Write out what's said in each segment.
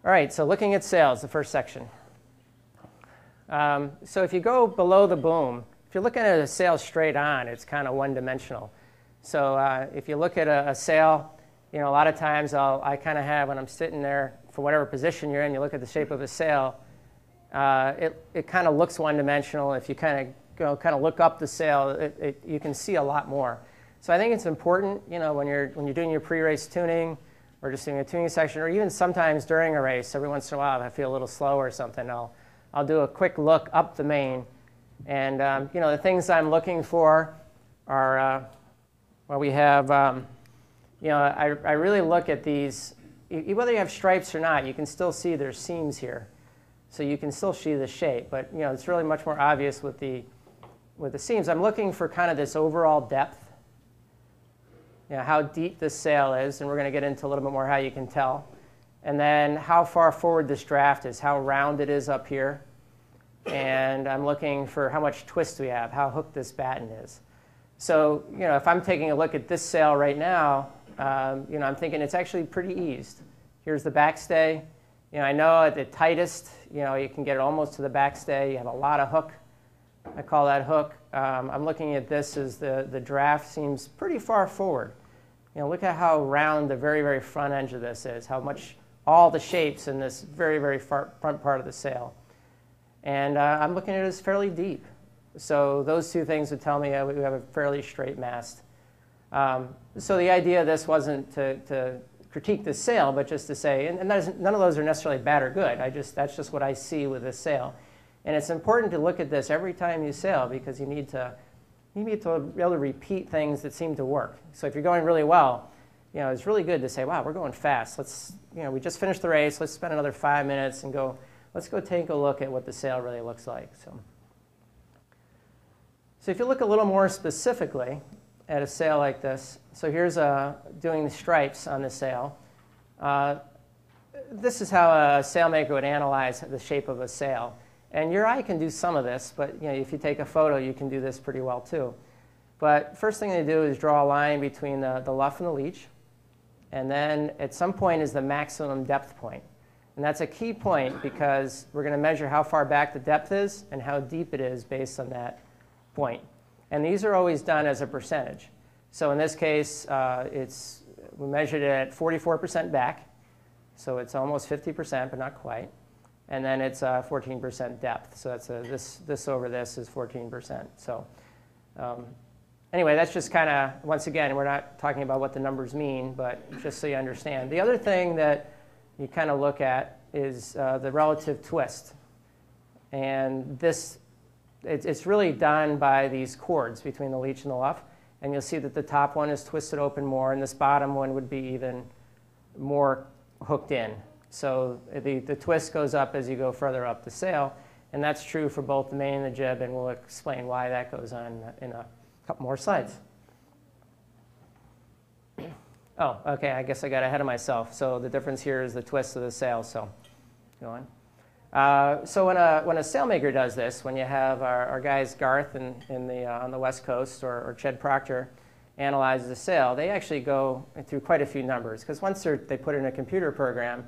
All right, so looking at sails, the first section. So if you go below the boom, if you're looking at a sail straight on, it's kind of one-dimensional. So if you look at a sail, you know, a lot of times I kind of have, when I'm sitting there, for whatever position you're in, you look at the shape of a sail, it kind of looks one-dimensional. If you kind of look up the sail, you can see a lot more. So I think it's important, you know, when you're doing your pre-race tuning, or just doing a tuning section, or even sometimes during a race, every once in a while, if I feel a little slow or something, I'll do a quick look up the main. And you know, the things I'm looking for are, well, we have, you know, I really look at these. Whether you have stripes or not, you can still see there's seams here. So you can still see the shape, but you know, it's really much more obvious with the seams. I'm looking for kind of this overall depth, you know, how deep this sail is, and we're going to get into a little bit more how you can tell. And then how far forward this draft is, how round it is up here. And I'm looking for how much twist we have, how hooked this batten is. So, you know, if I'm taking a look at this sail right now, you know, I'm thinking it's actually pretty eased. Here's the backstay. You know, I know at the tightest, you know, you can get it almost to the backstay. You have a lot of hook. I call that hook. I'm looking at this as the draft seems pretty far forward. You know, look at how round the very, very front edge of this is, how much all the shapes in this very, very front part of the sail. And I'm looking at it as fairly deep. So those two things would tell me we have a fairly straight mast. So the idea of this wasn't to critique the sail, but just to say, and none of those are necessarily bad or good. That's just what I see with this sail. And it's important to look at this every time you sail, because you need to be able to repeat things that seem to work. So if you're going really well, you know, it's really good to say, wow, we're going fast. Let's, you know, we just finished the race. Let's spend another 5 minutes and let's go take a look at what the sail really looks like. So if you look a little more specifically at a sail like this, so here's doing the stripes on the sail. This is how a sailmaker would analyze the shape of a sail. And your eye can do some of this, but you know, if you take a photo, you can do this pretty well too. But first thing they do is draw a line between the luff and the leech. And then at some point is the maximum depth point. And that's a key point, because we're going to measure how far back the depth is and how deep it is based on that point. And these are always done as a percentage. So in this case, we measured it at 44% back. So it's almost 50%, but not quite. And then it's 14% depth. So that's this over this is 14%. So anyway, that's just kind of, once again, we're not talking about what the numbers mean, but just so you understand. The other thing that you kind of look at is the relative twist. And this, it's really done by these chords between the leech and the luff. And you'll see that the top one is twisted open more, and this bottom one would be even more hooked in. So the twist goes up as you go further up the sail, and that's true for both the main and the jib, and we'll explain why that goes on in a couple more slides. Oh, okay, I guess I got ahead of myself. So the difference here is the twist of the sail, so go on. So when a sailmaker does this, when you have our guys Garth on the West Coast or Ched Proctor analyze the sail, they actually go through quite a few numbers, because once they put in a computer program,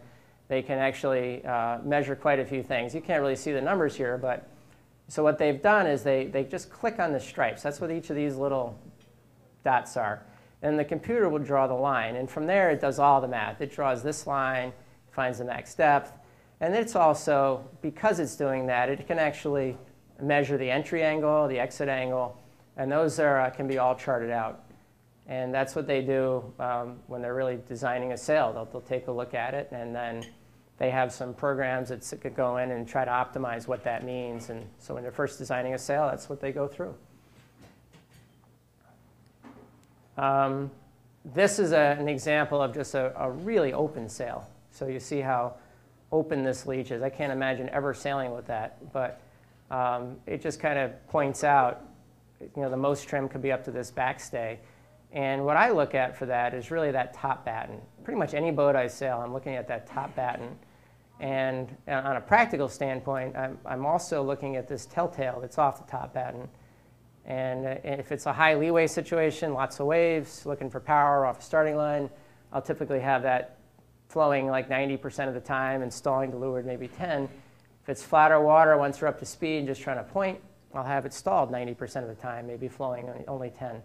they can actually measure quite a few things. You can't really see the numbers here, but so what they've done is they just click on the stripes. That's what each of these little dots are. And the computer will draw the line. And from there, it does all the math. It draws this line, finds the max depth. And it's also, because it's doing that, it can actually measure the entry angle, the exit angle, and those can be all charted out. And that's what they do when they're really designing a sail. They'll take a look at it, and then they have some programs that could go in and try to optimize what that means. And so when they're first designing a sail, that's what they go through. This is an example of just a really open sail. So you see how open this leech is. I can't imagine ever sailing with that, but it just kind of points out, you know, the most trim could be up to this backstay. And what I look at for that is really that top batten. Pretty much any boat I sail, I'm looking at that top batten. And on a practical standpoint, I'm also looking at this telltale that's off the top batten. And if it's a high leeway situation, lots of waves, looking for power off a starting line, I'll typically have that flowing like 90% of the time and stalling to leeward maybe 10. If it's flatter water, once we're up to speed, just trying to point, I'll have it stalled 90% of the time, maybe flowing only 10.